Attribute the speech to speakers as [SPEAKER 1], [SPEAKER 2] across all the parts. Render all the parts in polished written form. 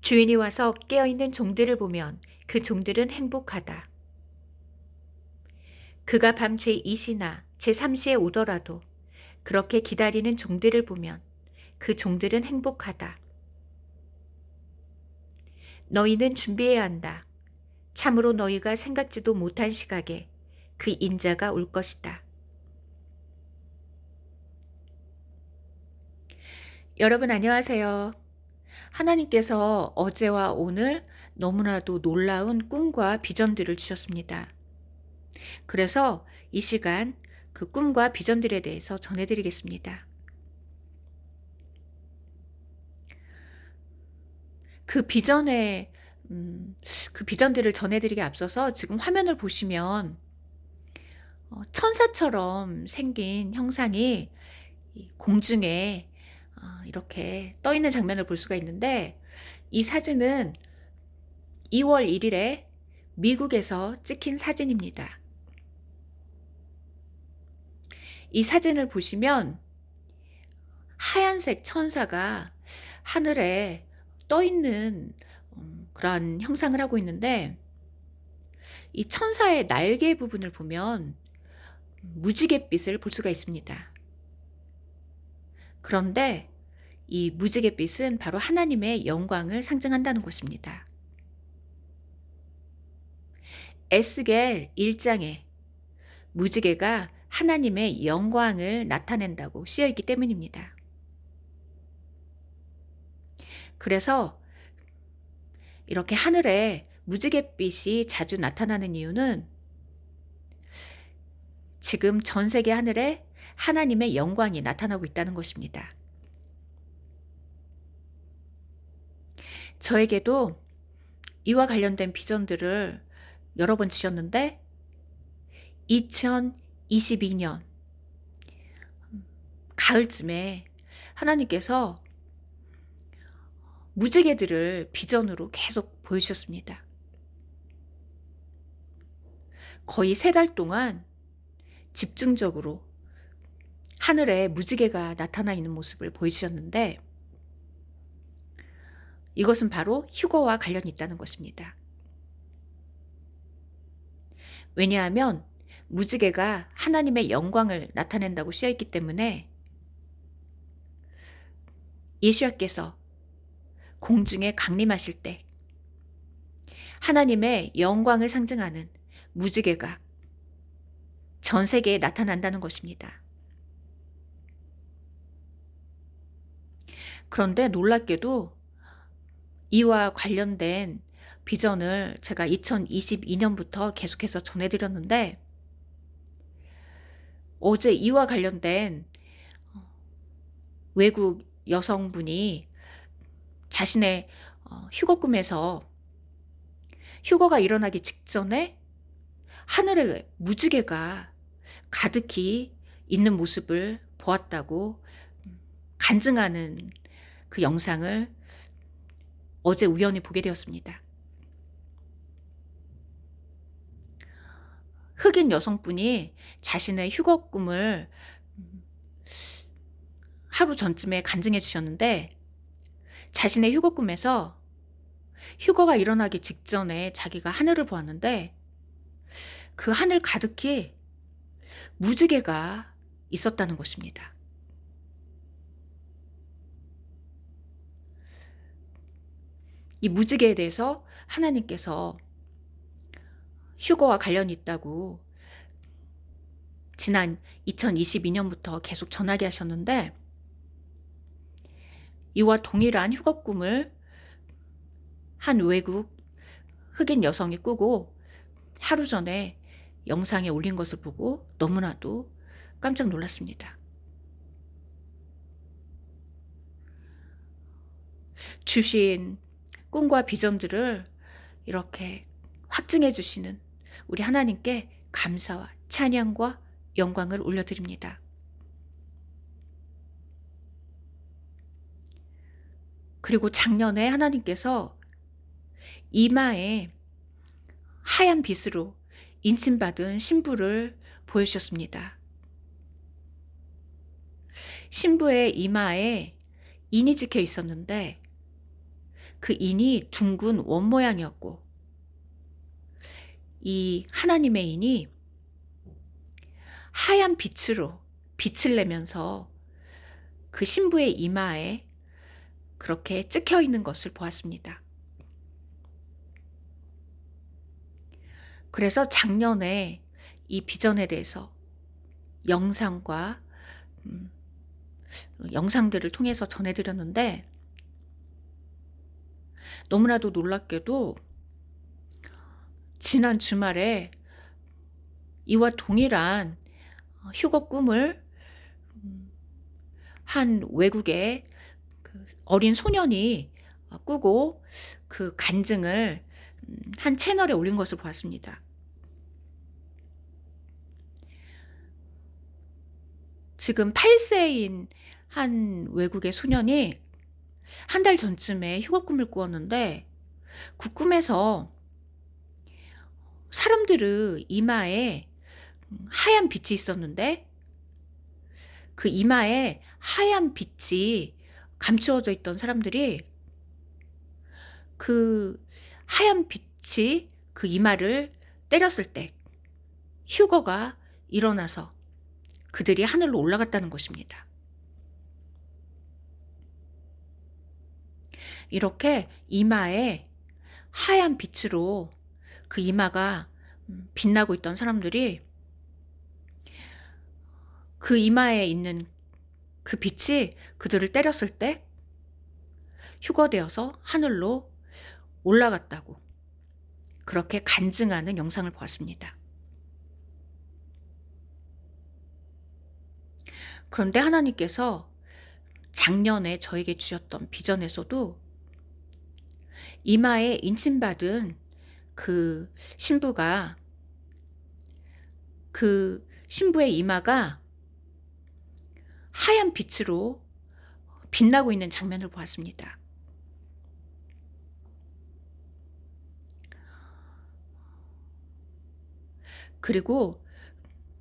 [SPEAKER 1] 주인이 와서 깨어있는 종들을 보면 그 종들은 행복하다. 그가 밤 제2시나 제3시에 오더라도 그렇게 기다리는 종들을 보면 그 종들은 행복하다. 너희는 준비해야 한다. 참으로 너희가 생각지도 못한 시각에 그 인자가 올 것이다. 여러분 안녕하세요. 하나님께서 어제와 오늘 너무나도 놀라운 꿈과 비전들을 주셨습니다. 그래서 이 시간 그 꿈과 비전들에 대해서 전해드리겠습니다. 그 비전의 그 비전들을 전해드리기 앞서서 지금 화면을 보시면 천사처럼 생긴 형상이 이 공중에 이렇게 떠 있는 장면을 볼 수가 있는데, 이 사진은 2월 1일에 미국에서 찍힌 사진입니다. 이 사진을 보시면 하얀색 천사가 하늘에 떠 있는 그런 형상을 하고 있는데, 이 천사의 날개 부분을 보면 무지갯빛을 볼 수가 있습니다. 그런데 이 무지갯빛은 바로 하나님의 영광을 상징한다는 것입니다. 에스겔 1장에 무지개가 하나님의 영광을 나타낸다고 쓰여 있기 때문입니다. 그래서 이렇게 하늘에 무지갯빛이 자주 나타나는 이유는 지금 전 세계 하늘에 하나님의 영광이 나타나고 있다는 것입니다. 저에게도 이와 관련된 비전들을 여러 번 주셨는데, 2022년 가을쯤에 하나님께서 무지개들을 비전으로 계속 보여주셨습니다. 거의 3달 동안 집중적으로 하늘에 무지개가 나타나 있는 모습을 보여주셨는데, 이것은 바로 휴거와 관련이 있다는 것입니다. 왜냐하면 무지개가 하나님의 영광을 나타낸다고 쓰여 있기 때문에 예수님께서 공중에 강림하실 때 하나님의 영광을 상징하는 무지개가 전 세계에 나타난다는 것입니다. 그런데 놀랍게도 이와 관련된 비전을 제가 2022년부터 계속해서 전해드렸는데, 어제 이와 관련된 외국 여성분이 자신의 휴거 꿈에서 휴거가 일어나기 직전에 하늘에 무지개가 가득히 있는 모습을 보았다고 간증하는 그 영상을 어제 우연히 보게 되었습니다. 흑인 여성분이 자신의 휴거 꿈을 하루 전쯤에 간증해 주셨는데, 자신의 휴거 꿈에서 휴거가 일어나기 직전에 자기가 하늘을 보았는데, 그 하늘 가득히 무지개가 있었다는 것입니다. 이 무지개에 대해서 하나님께서 휴거와 관련이 있다고 지난 2022년부터 계속 전하게 하셨는데, 이와 동일한 휴거 꿈을 한 외국 흑인 여성이 꾸고 하루 전에 영상에 올린 것을 보고 너무나도 깜짝 놀랐습니다. 주신 꿈과 비전들을 이렇게 확증해 주시는 우리 하나님께 감사와 찬양과 영광을 올려드립니다. 그리고 작년에 하나님께서 이마에 하얀 빗으로 인침받은 신부를 보여주셨습니다. 신부의 이마에 인이 찍혀 있었는데, 그 인이 둥근 원 모양이었고, 이 하나님의 인이 하얀 빛으로 빛을 내면서 그 신부의 이마에 그렇게 찍혀 있는 것을 보았습니다. 그래서 작년에 이 비전에 대해서 영상과 영상들을 통해서 전해드렸는데, 너무나도 놀랍게도 지난 주말에 이와 동일한 휴거 꿈을 한 외국의 그 어린 소년이 꾸고 그 간증을 한 채널에 올린 것을 보았습니다. 지금 8세인 한 외국의 소년이 한 달 전쯤에 휴거 꿈을 꾸었는데, 그 꿈에서 사람들의 이마에 하얀 빛이 있었는데, 그 이마에 하얀 빛이 감추어져 있던 사람들이 그 하얀 빛이 그 이마를 때렸을 때 휴거가 일어나서 그들이 하늘로 올라갔다는 것입니다. 이렇게 이마에 하얀 빛으로 그 이마가 빛나고 있던 사람들이 그 이마에 있는 그 빛이 그들을 때렸을 때 휴거되어서 하늘로 올라갔다고, 그렇게 간증하는 영상을 보았습니다. 그런데 하나님께서 작년에 저에게 주셨던 비전에서도 이마에 인침받은 그 신부가, 그 신부의 이마가 하얀 빛으로 빛나고 있는 장면을 보았습니다. 그리고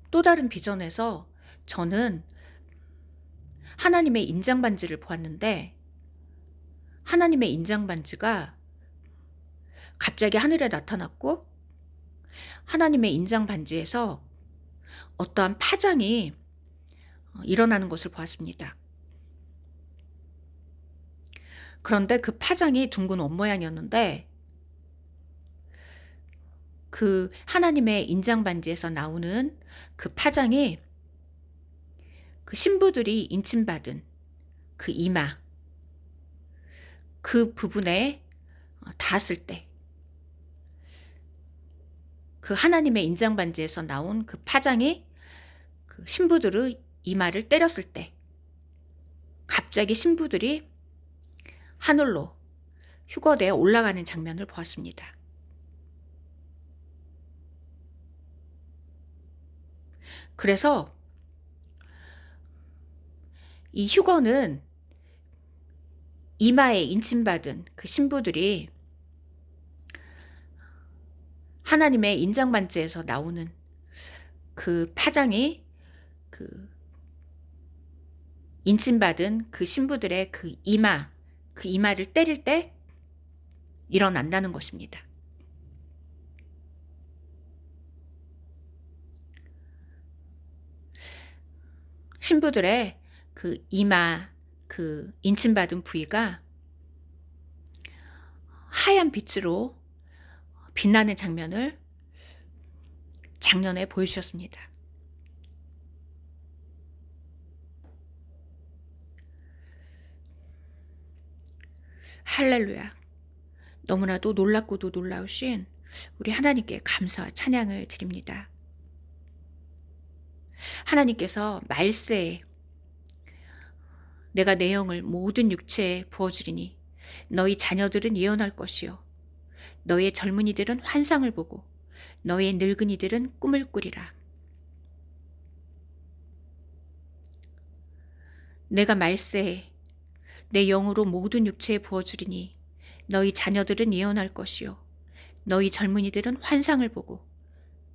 [SPEAKER 1] 또 다른 비전에서 저는 하나님의 인장반지를 보았는데, 하나님의 인장반지가 갑자기 하늘에 나타났고, 하나님의 인장반지에서 어떠한 파장이 일어나는 것을 보았습니다. 그런데 그 파장이 둥근 원 모양이었는데, 그 하나님의 인장반지에서 나오는 그 파장이 그 신부들이 인침받은 그 이마, 그 부분에 닿았을 때, 그 하나님의 인장반지에서 나온 그 파장이 그 신부들의 이마를 때렸을 때 갑자기 신부들이 하늘로 휴거되어 올라가는 장면을 보았습니다. 그래서 이 휴거는 이마에 인침받은 그 신부들이 하나님의 인장반지에서 나오는 그 파장이 그 인침받은 그 신부들의 그 이마를 때릴 때 일어난다는 것입니다. 신부들의 그 이마, 그 인침받은 부위가 하얀 빛으로 빛나는 장면을 작년에 보여주셨습니다. 할렐루야. 너무나도 놀랍고도 놀라우신 우리 하나님께 감사와 찬양을 드립니다. 하나님께서 말세에 내가 내 영을 모든 육체에 부어주리니 너희 자녀들은 예언할 것이요 너의 젊은이들은 환상을 보고 너의 늙은이들은 꿈을 꾸리라. 내가 말세에 내 영으로 모든 육체에 부어주리니 너희 자녀들은 예언할 것이요 너희 젊은이들은 환상을 보고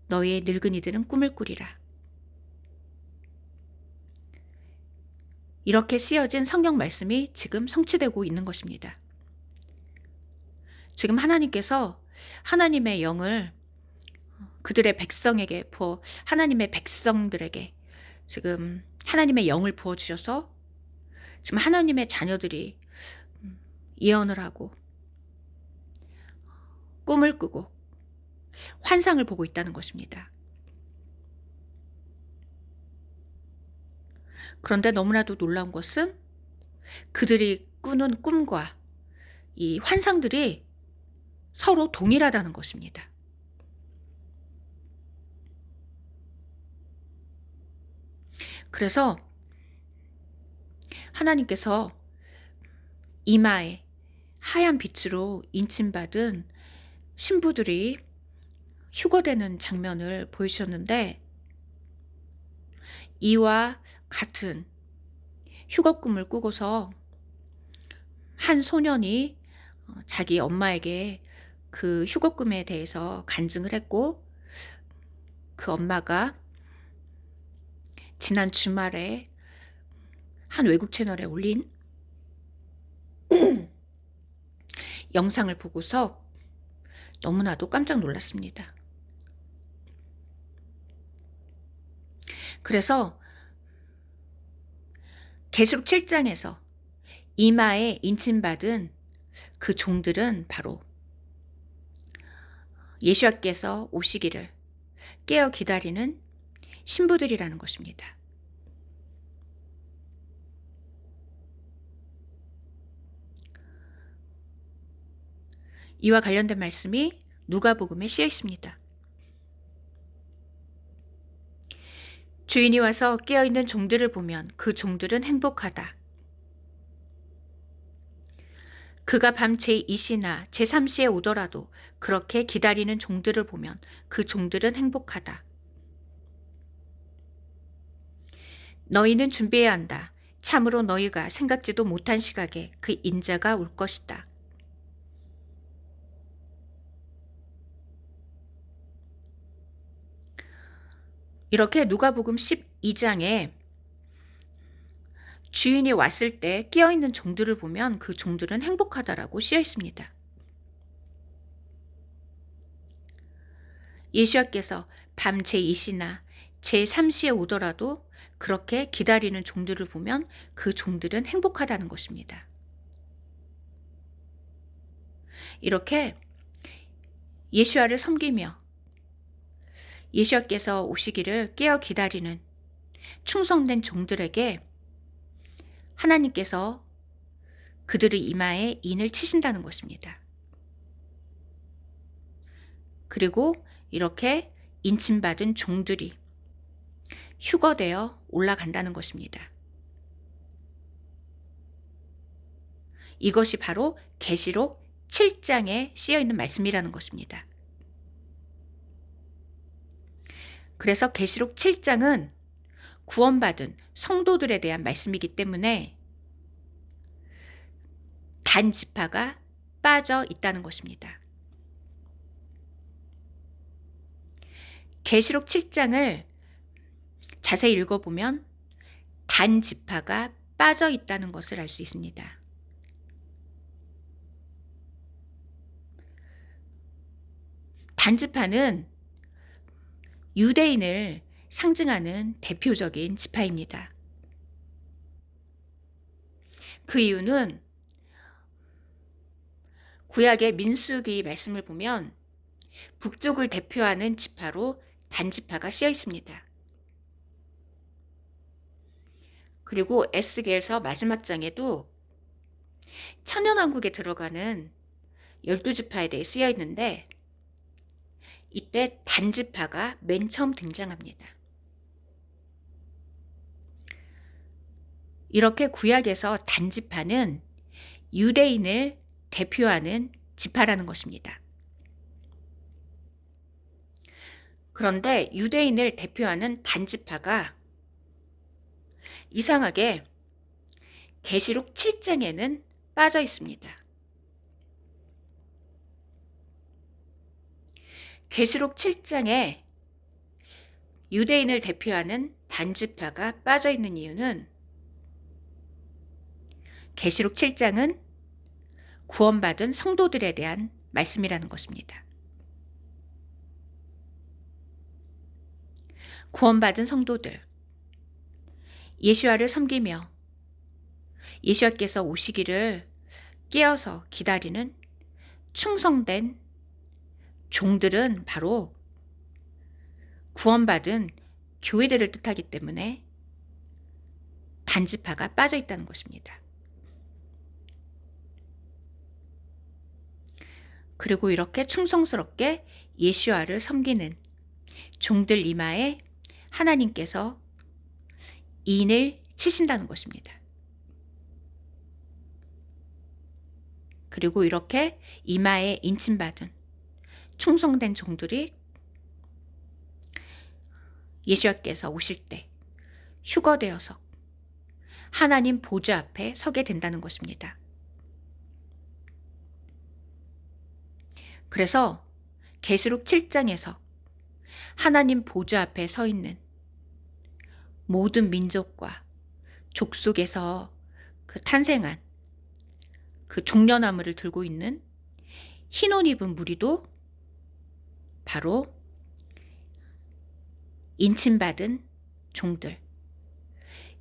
[SPEAKER 1] 너의 늙은이들은 꿈을 꾸리라. 이렇게 쓰여진 성경 말씀이 지금 성취되고 있는 것입니다. 지금 하나님께서 하나님의 영을 그들의 백성에게 하나님의 백성들에게 지금 하나님의 영을 부어 주셔서 지금 하나님의 자녀들이 예언을 하고 꿈을 꾸고 환상을 보고 있다는 것입니다. 그런데 너무나도 놀라운 것은 그들이 꾸는 꿈과 이 환상들이 서로 동일하다는 것입니다. 그래서 하나님께서 이마에 하얀 빛으로 인침받은 신부들이 휴거되는 장면을 보여주셨는데, 이와 같은 휴거 꿈을 꾸고서 한 소년이 자기 엄마에게 그 휴거 꿈에 대해서 간증을 했고, 그 엄마가 지난 주말에 한 외국 채널에 올린 영상을 보고서 너무나도 깜짝 놀랐습니다. 그래서 계시록 7장에서 이마에 인침받은 그 종들은 바로 예수께서 오시기를 깨어 기다리는 신부들이라는 것입니다. 이와 관련된 말씀이 누가복음에 쓰여 있습니다. 주인이 와서 깨어있는 종들을 보면 그 종들은 행복하다. 그가 밤 제2시나 제3시에 오더라도 그렇게 기다리는 종들을 보면 그 종들은 행복하다. 너희는 준비해야 한다. 참으로 너희가 생각지도 못한 시각에 그 인자가 올 것이다. 이렇게 누가복음 12장에 주인이 왔을 때 깨어있는 종들을 보면 그 종들은 행복하다라고 쓰여 있습니다. 예수께서 밤 제2시나 제3시에 오더라도 그렇게 기다리는 종들을 보면 그 종들은 행복하다는 것입니다. 이렇게 예수와를 섬기며 예수께서 오시기를 깨어 기다리는 충성된 종들에게 하나님께서 그들의 이마에 인을 치신다는 것입니다. 그리고 이렇게 인침받은 종들이 휴거되어 올라간다는 것입니다. 이것이 바로 계시록 7장에 쓰여 있는 말씀이라는 것입니다. 그래서 계시록 7장은 구원받은 성도들에 대한 말씀이기 때문에 단 지파가 빠져 있다는 것입니다. 계시록 7장을 자세히 읽어보면 단 지파가 빠져 있다는 것을 알 수 있습니다. 단 지파는 유대인을 상징하는 대표적인 지파입니다. 그 이유는 구약의 민수기 말씀을 보면 북쪽을 대표하는 지파로 단 지파가 쓰여 있습니다. 그리고 에스겔서 마지막 장에도 천년왕국에 들어가는 12지파에 대해 쓰여 있는데, 이때 단지파가 맨 처음 등장합니다. 이렇게 구약에서 단지파는 유대인을 대표하는 지파라는 것입니다. 그런데 유대인을 대표하는 단지파가 이상하게 계시록 7장에는 빠져 있습니다. 계시록 7장에 유대인을 대표하는 단지파가 빠져 있는 이유는 계시록 7장은 구원받은 성도들에 대한 말씀이라는 것입니다. 구원받은 성도들, 예수와를 섬기며 예수와께서 오시기를 깨어서 기다리는 충성된 종들은 바로 구원받은 교회들을 뜻하기 때문에 단지파가 빠져 있다는 것입니다. 그리고 이렇게 충성스럽게 예수와를 섬기는 종들 이마에 하나님께서 인을 치신다는 것입니다. 그리고 이렇게 이마에 인침받은 충성된 종들이 예수와께서 오실 때 휴거되어서 하나님 보좌 앞에 서게 된다는 것입니다. 그래서 계시록 7장에서 하나님 보좌 앞에 서 있는 모든 민족과 족속에서 그 탄생한 그 종려나무를 들고 있는 흰 옷 입은 무리도 바로 인침받은 종들,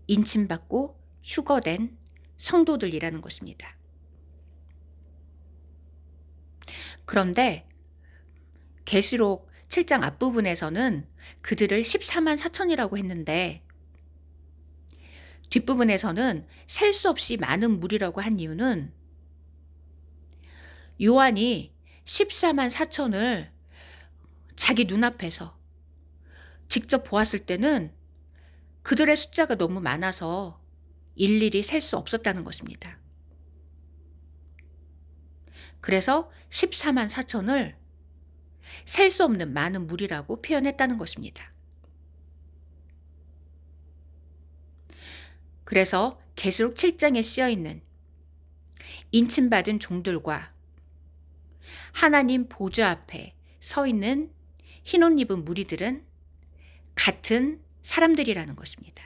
[SPEAKER 1] 인침받고 휴거된 성도들이라는 것입니다. 그런데 계시록 7장 앞부분에서는 그들을 14만 4천이라고 했는데 뒷부분에서는 셀 수 없이 많은 무리라고 한 이유는 요한이 14만 4천을 자기 눈앞에서 직접 보았을 때는 그들의 숫자가 너무 많아서 일일이 셀 수 없었다는 것입니다. 그래서 14만 4천을 셀 수 없는 많은 무리라고 표현했다는 것입니다. 그래서 계시록 7장에 쓰여있는 인침받은 종들과 하나님 보좌 앞에 서 있는 흰옷 입은 무리들은 같은 사람들이라는 것입니다.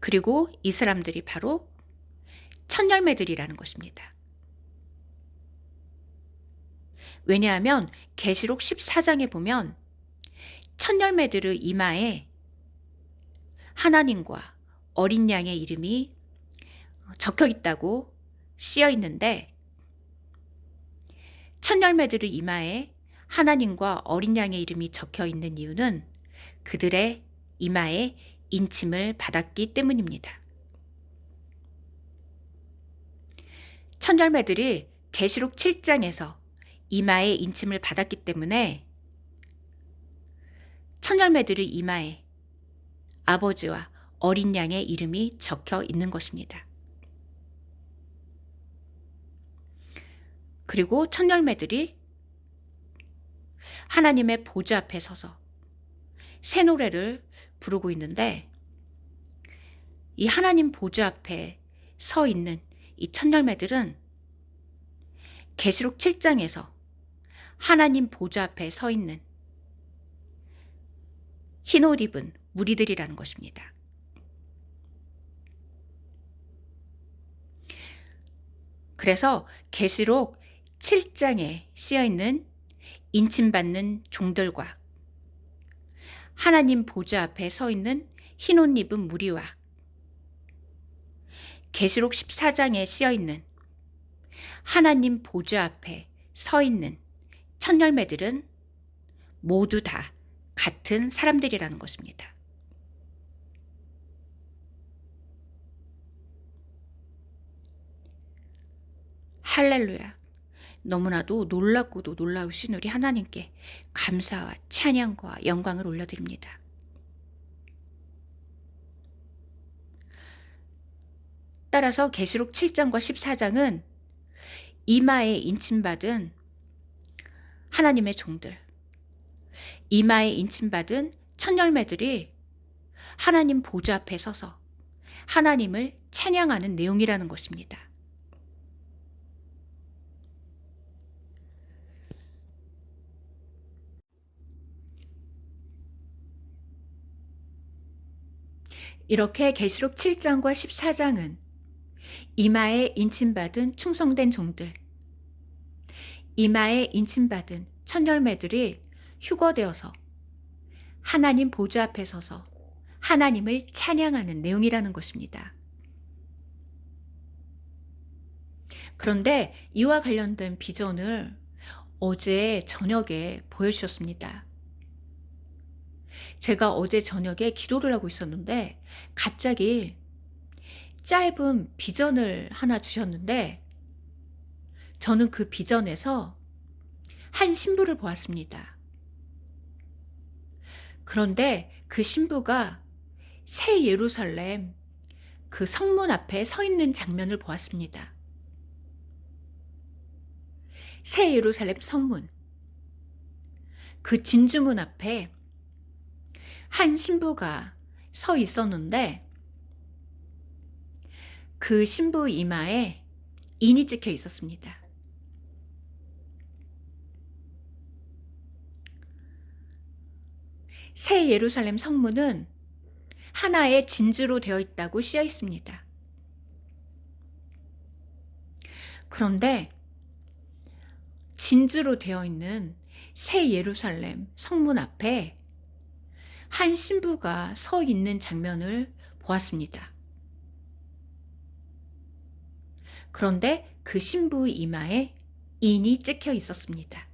[SPEAKER 1] 그리고 이 사람들이 바로 첫열매들이라는 것입니다. 왜냐하면 계시록 14장에 보면 첫열매들의 이마에 하나님과 어린 양의 이름이 적혀 있다고 쓰여 있는데 첫열매들의 이마에 하나님과 어린 양의 이름이 적혀 있는 이유는 그들의 이마에 인침을 받았기 때문입니다. 첫열매들이 계시록 7장에서 이마에 인침을 받았기 때문에 첫열매들의 이마에 아버지와 어린 양의 이름이 적혀 있는 것입니다. 그리고 첫열매들이 하나님의 보좌 앞에 서서 새 노래를 부르고 있는데 이 하나님 보좌 앞에 서 있는 이 첫열매들은 계시록 7장에서 하나님 보좌 앞에 서 있는 흰옷 입은 무리들이라는 것입니다. 그래서 계시록 7장에 쓰여 있는 인침받는 종들과 하나님 보좌 앞에 서 있는 흰옷 입은 무리와 계시록 14장에 쓰여 있는 하나님 보좌 앞에 서 있는 첫열매들은 모두 다 같은 사람들이라는 것입니다. 할렐루야. 너무나도 놀랍고도 놀라우신 우리 하나님께 감사와 찬양과 영광을 올려드립니다. 따라서 계시록 7장과 14장은 이마에 인침받은 하나님의 종들, 이마에 인침받은 첫열매들이 하나님 보좌 앞에 서서 하나님을 찬양하는 내용이라는 것입니다. 이렇게 계시록 7장과 14장은 이마에 인침받은 충성된 종들, 이마에 인침받은 첫 열매들이 휴거되어서 하나님 보좌 앞에 서서 하나님을 찬양하는 내용이라는 것입니다. 그런데 이와 관련된 비전을 어제 저녁에 보여주셨습니다. 제가 어제 저녁에 기도를 하고 있었는데 갑자기 짧은 비전을 하나 주셨는데 저는 그 비전에서 한 신부를 보았습니다. 그런데 그 신부가 새 예루살렘 그 성문 앞에 서 있는 장면을 보았습니다. 새 예루살렘 성문, 그 진주문 앞에 한 신부가 서 있었는데 그 신부 이마에 인이 찍혀 있었습니다. 새 예루살렘 성문은 하나의 진주로 되어 있다고 쓰여 있습니다. 그런데 진주로 되어 있는 새 예루살렘 성문 앞에 한 신부가 서 있는 장면을 보았습니다. 그런데 그 신부 이마에 인이 찍혀 있었습니다.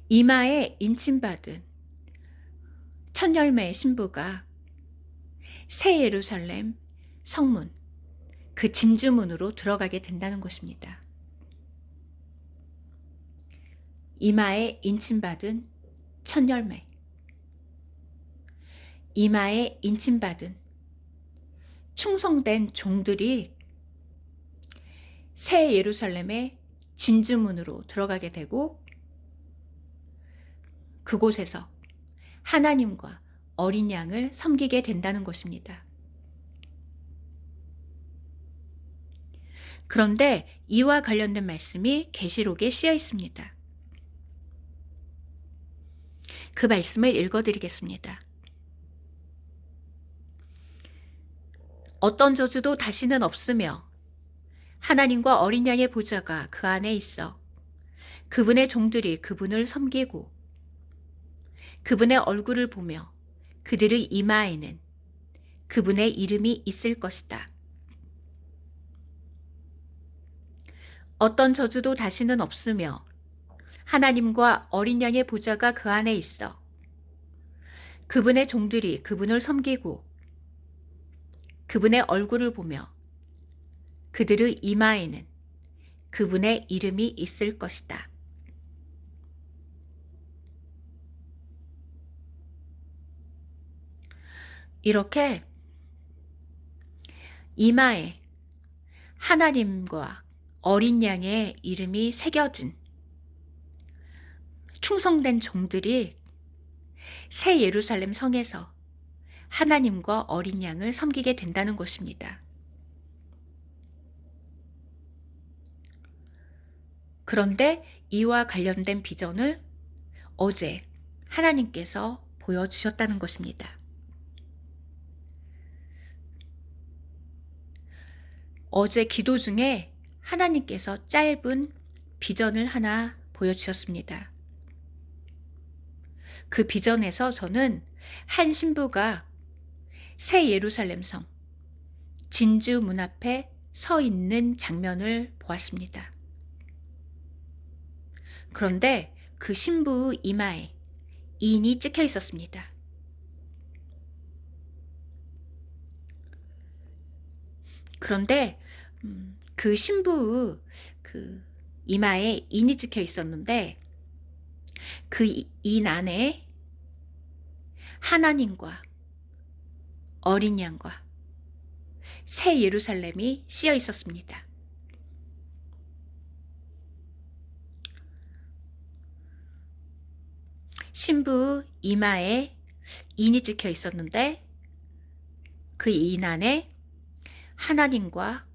[SPEAKER 1] 이마에 인침받은 첫 열매의 신부가 새 예루살렘 성문, 그 진주문으로 들어가게 된다는 것입니다. 이마에 인침받은 첫 열매, 이마에 인침받은 충성된 종들이 새 예루살렘의 진주문으로 들어가게 되고 그곳에서 하나님과 어린 양을 섬기게 된다는 것입니다. 그런데 이와 관련된 말씀이 계시록에 쓰여 있습니다. 그 말씀을 읽어드리겠습니다. 어떤 저주도 다시는 없으며 하나님과 어린 양의 보좌가 그 안에 있어 그분의 종들이 그분을 섬기고 그분의 얼굴을 보며 그들의 이마에는 그분의 이름이 있을 것이다. 어떤 저주도 다시는 없으며 하나님과 어린 양의 보좌가 그 안에 있어 그분의 종들이 그분을 섬기고 그분의 얼굴을 보며 그들의 이마에는 그분의 이름이 있을 것이다. 이렇게 이마에 하나님과 어린 양의 이름이 새겨진 충성된 종들이 새 예루살렘 성에서 하나님과 어린 양을 섬기게 된다는 것입니다. 그런데 이와 관련된 비전을 어제 하나님께서 보여주셨다는 것입니다. 어제 기도 중에 하나님께서 짧은 비전을 하나 보여주셨습니다. 그 비전에서 저는 한 신부가 새 예루살렘 성 진주 문 앞에 서 있는 장면을 보았습니다. 그런데 그 신부의 이마에 인이 찍혀 있었습니다. 그런데 그 신부의 그 이마에 인이 찍혀 있었는데 그 인 안에 하나님과 어린 양과 새 예루살렘이 씌어 있었습니다. 신부 이마에 인이 찍혀 있었는데 그 인 안에 하나님과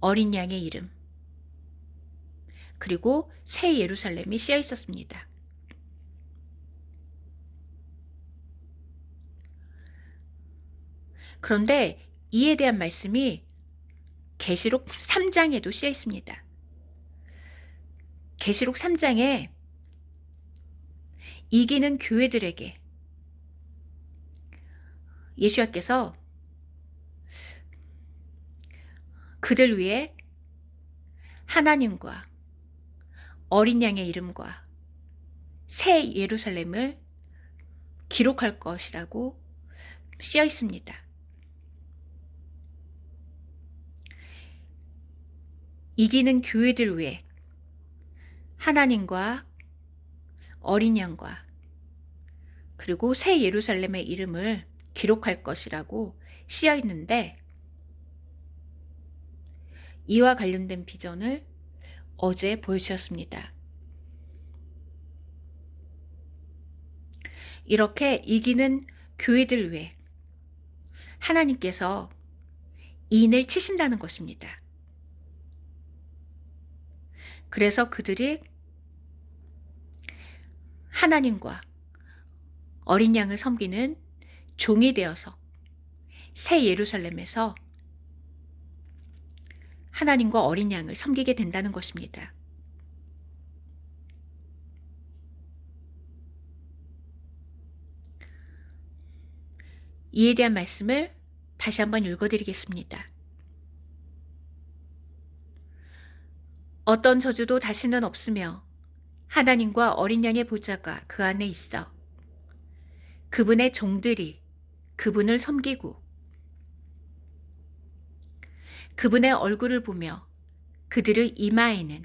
[SPEAKER 1] 어린 양의 이름 그리고 새 예루살렘이 씌어 있었습니다. 그런데 이에 대한 말씀이 계시록 3장에도 쓰여 있습니다. 계시록 3장에 이기는 교회들에게 예수와께서 그들 위에 하나님과 어린 양의 이름과 새 예루살렘을 기록할 것이라고 쓰여 있습니다. 이기는 교회들 위에 하나님과 어린 양과 그리고 새 예루살렘의 이름을 기록할 것이라고 쓰여 있는데, 이와 관련된 비전을 어제 보여주셨습니다. 이렇게 이기는 교회들 위해 하나님께서 인을 치신다는 것입니다. 그래서 그들이 하나님과 어린 양을 섬기는 종이 되어서 새 예루살렘에서 하나님과 어린 양을 섬기게 된다는 것입니다. 이에 대한 말씀을 다시 한번 읽어드리겠습니다. 어떤 저주도 다시는 없으며 하나님과 어린 양의 보좌가 그 안에 있어 그분의 종들이 그분을 섬기고 그분의 얼굴을 보며 그들의 이마에는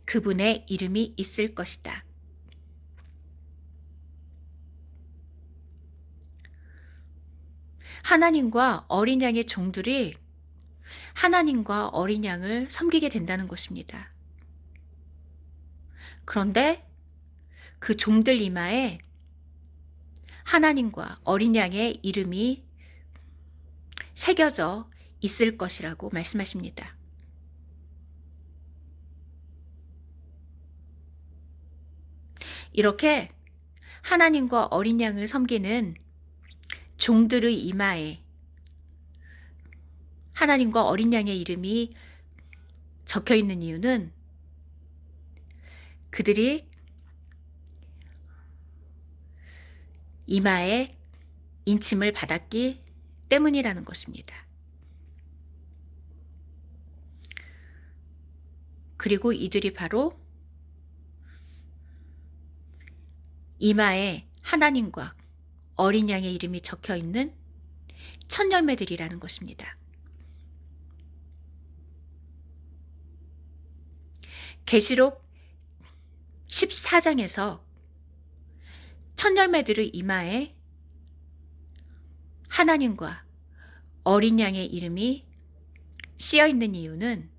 [SPEAKER 1] 그분의 이름이 있을 것이다. 하나님과 어린 양의 종들이 하나님과 어린 양을 섬기게 된다는 것입니다. 그런데 그 종들 이마에 하나님과 어린 양의 이름이 새겨져 있을 것이라고 말씀하십니다. 이렇게 하나님과 어린 양을 섬기는 종들의 이마에 하나님과 어린 양의 이름이 적혀 있는 이유는 그들이 이마에 인침을 받았기 때문이라는 것입니다. 그리고 이들이 바로 이마에 하나님과 어린 양의 이름이 적혀 있는 첫 열매들이라는 것입니다. 계시록 14장에서 첫 열매들의 이마에 하나님과 어린 양의 이름이 쓰여 있는 이유는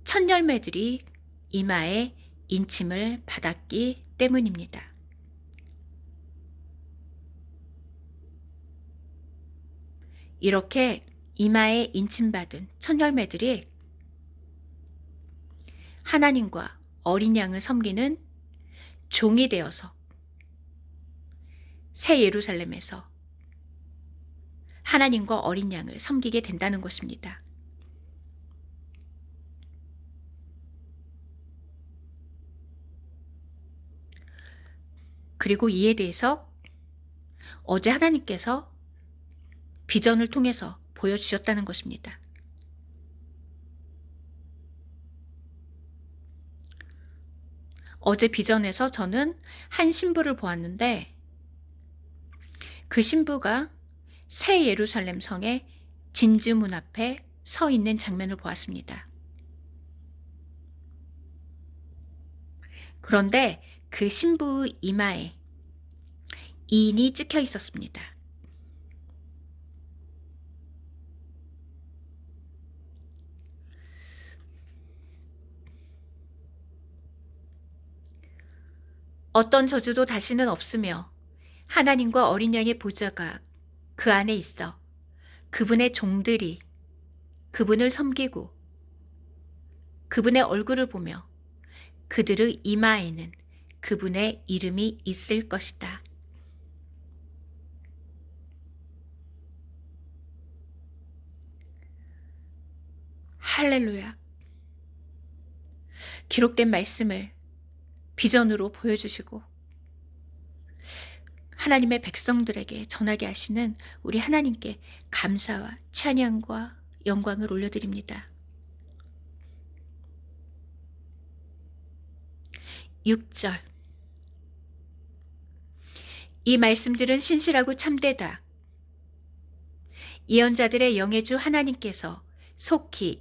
[SPEAKER 1] 첫 열매들이 이마에 인침을 받았기 때문입니다. 이렇게 이마에 인침받은 첫 열매들이 하나님과 어린 양을 섬기는 종이 되어서 새 예루살렘에서 하나님과 어린 양을 섬기게 된다는 것입니다. 그리고 이에 대해서 어제 하나님께서 비전을 통해서 보여주셨다는 것입니다. 어제 비전에서 저는 한 신부를 보았는데 그 신부가 새 예루살렘 성의 진주문 앞에 서 있는 장면을 보았습니다. 그런데 그 신부의 이마에 인이 찍혀 있었습니다. 어떤 저주도 다시는 없으며 하나님과 어린 양의 보좌가 그 안에 있어 그분의 종들이 그분을 섬기고 그분의 얼굴을 보며 그들의 이마에는 그분의 이름이 있을 것이다. 할렐루야. 기록된 말씀을 비전으로 보여주시고 하나님의 백성들에게 전하게 하시는 우리 하나님께 감사와 찬양과 영광을 올려드립니다. 6절. 이 말씀들은 신실하고 참되다. 예언자들의 영의 주 하나님께서 속히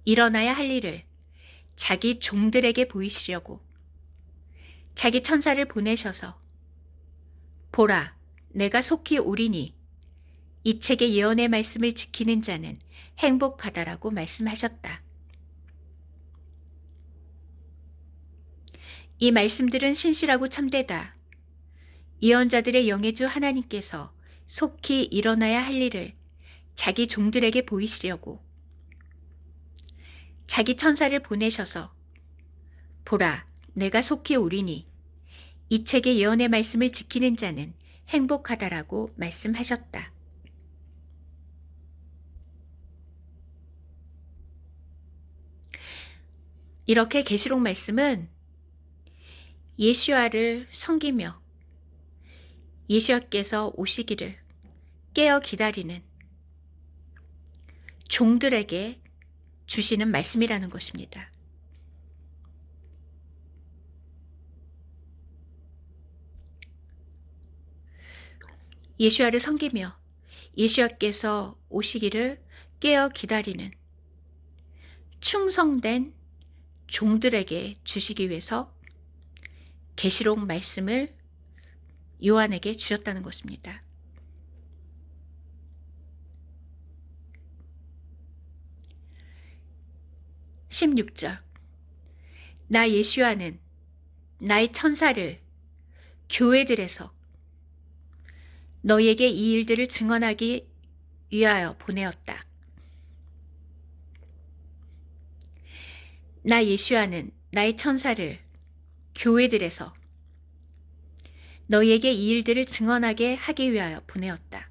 [SPEAKER 1] 일어나야 할 일을 자기 종들에게 보이시려고 자기 천사를 보내셔서 보라, 내가 속히 오리니 이 책의 예언의 말씀을 지키는 자는 행복하다라고 말씀하셨다. 이 말씀들은 신실하고 참되다. 예언자들의 영의 주 하나님께서 속히 일어나야 할 일을 자기 종들에게 보이시려고 자기 천사를 보내셔서 보라, 내가 속히 오리니 이 책의 예언의 말씀을 지키는 자는 행복하다라고 말씀하셨다. 이렇게 계시록 말씀은 예수야를 섬기며 예수야께서 오시기를 깨어 기다리는 종들에게 주시는 말씀이라는 것입니다. 예수야를 섬기며 예수야께서 오시기를 깨어 기다리는 충성된 종들에게 주시기 위해서 계시록 말씀을 요한에게 주셨다는 것입니다. (16절) 나 예수야는 나의 천사를 교회들에서 너희에게 이 일들을 증언하기 위하여 보내었다. 나 예수야는 나의 천사를 교회들에서 너희에게 이 일들을 증언하게 하기 위하여 보내었다.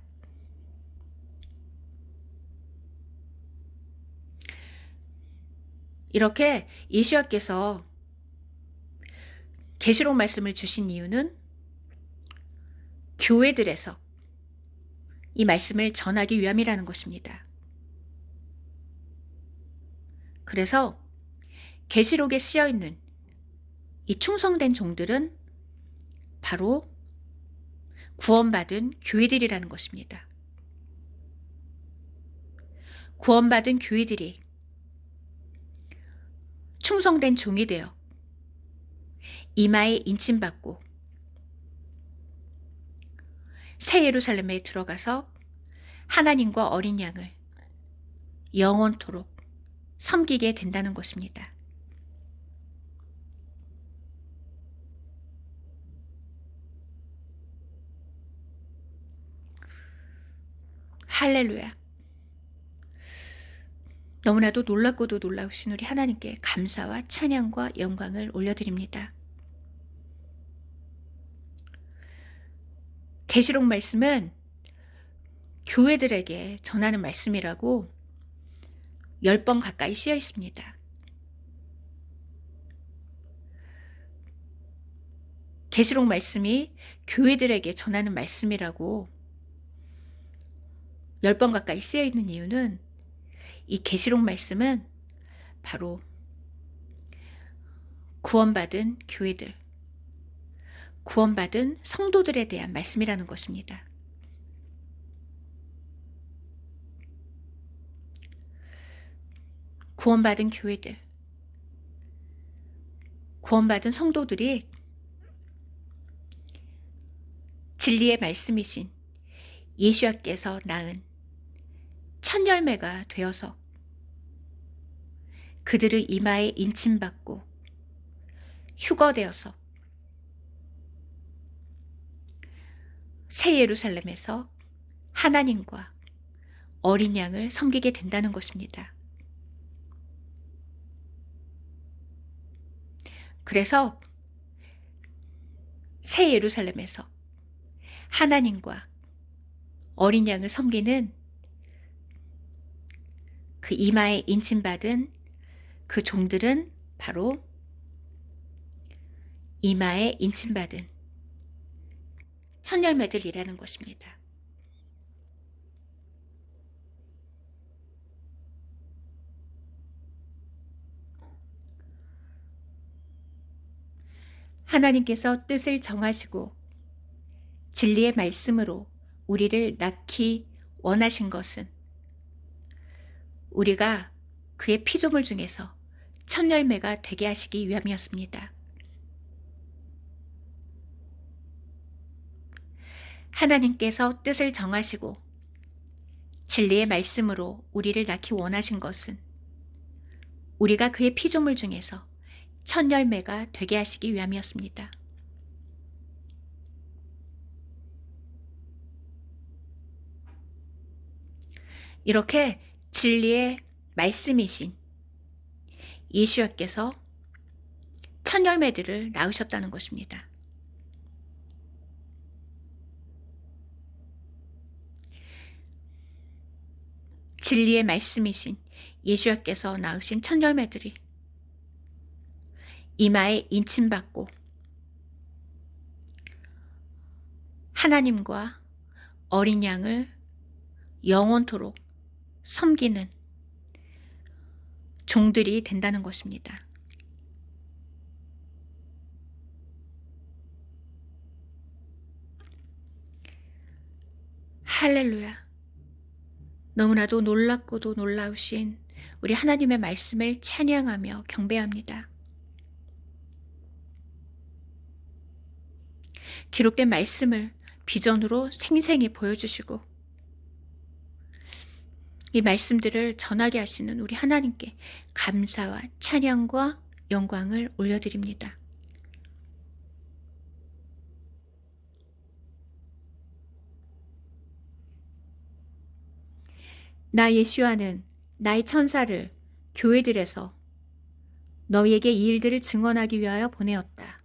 [SPEAKER 1] 이렇게 예수야께서 계시록 말씀을 주신 이유는 교회들에서 이 말씀을 전하기 위함이라는 것입니다. 그래서 계시록에 쓰여 있는 이 충성된 종들은 바로 구원받은 교회들이라는 것입니다. 구원받은 교회들이 충성된 종이 되어 이마에 인침받고 새 예루살렘에 들어가서 하나님과 어린 양을 영원토록 섬기게 된다는 것입니다. 할렐루야. 너무나도 놀랍고도 놀라우신 우리 하나님께 감사와 찬양과 영광을 올려드립니다. 계시록 말씀은 교회들에게 전하는 말씀이라고 10번 가까이 쓰여 있습니다. 계시록 말씀이 교회들에게 전하는 말씀이라고 10번 가까이 쓰여 있는 이유는 이 계시록 말씀은 바로 구원받은 교회들, 구원받은 성도들에 대한 말씀이라는 것입니다. 구원받은 교회들, 구원받은 성도들이 진리의 말씀이신 예수야께서 낳은 첫 열매가 되어서 그들의 이마에 인침받고 휴거되어서 새 예루살렘에서 하나님과 어린 양을 섬기게 된다는 것입니다. 그래서 새 예루살렘에서 하나님과 어린 양을 섬기는 그 이마에 인침받은 그 종들은 바로 이마에 인침받은 천열매들이라는 것입니다. 하나님께서 뜻을 정하시고 진리의 말씀으로 우리를 낳기 원하신 것은 우리가 그의 피조물 중에서 첫 열매가 되게 하시기 위함이었습니다. 하나님께서 뜻을 정하시고 진리의 말씀으로 우리를 낳기 원하신 것은 우리가 그의 피조물 중에서 첫 열매가 되게 하시기 위함이었습니다. 이렇게 진리의 말씀이신 예수야께서 첫 열매들을 낳으셨다는 것입니다. 진리의 말씀이신 예수야께서 낳으신 첫 열매들이 이마에 인침받고 하나님과 어린 양을 영원토록 섬기는 종들이 된다는 것입니다. 할렐루야. 너무나도 놀랍고도 놀라우신 우리 하나님의 말씀을 찬양하며 경배합니다. 기록된 말씀을 비전으로 생생히 보여주시고 이 말씀들을 전하게 하시는 우리 하나님께 감사와 찬양과 영광을 올려드립니다. 나 예수와는 나의 천사를 교회들에서 너희에게 이 일들을 증언하기 위하여 보내었다.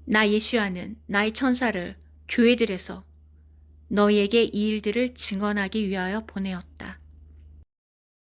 [SPEAKER 1] 나 예수와는 나의 천사를 교회들에서 너희에게 이 일들을 증언하기 위하여 보내었다.